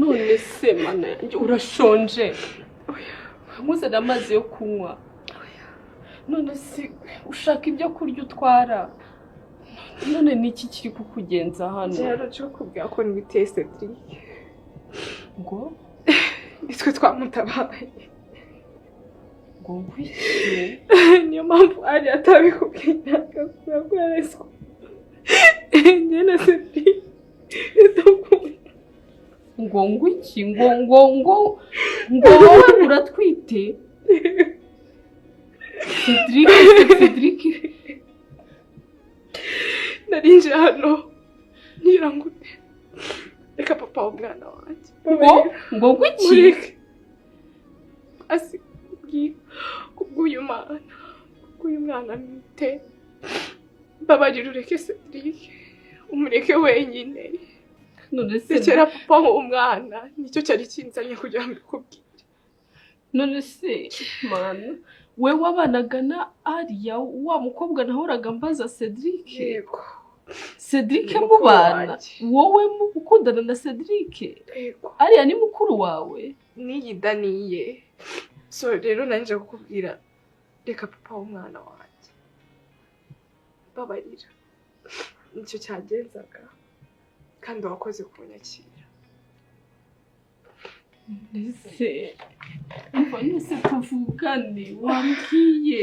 none se mana yanjye urashonje nkuzana amazi yo kunywa none se ushaka ibyo kurya utwara none niki kiri kukugenza hano cyaro cyo kubwira ko nibiteye Cedric ngo nitwe twamutabaye ngo ngwiki niyo mpamvu ari atabikubwira ko yareswe njye na Cedric ngo ngwiki ngo wowe uratwite Cedric narinje hano ngira ngo reka papa w'umwana wanjye ngo ngwiki asigi kubw'uyu mwana mite babarira ureke Cedric umureke wenyine none se sekera papa w'umwana nicyo cyari kinzanye kugira ngo kubwire none se mana we wabanaga na Aria wa mukobwa nahoraga mbaza Cedric yego Cedric mubana wowe mukundana na Cedric yego Aria ni mukuru wawe niyidaniye so rero nanje kukubwira reka papa w'umwana wanjye babarira nicyo cyagenzaga kandi wakoze kunyakira nese tuvugane wambwiye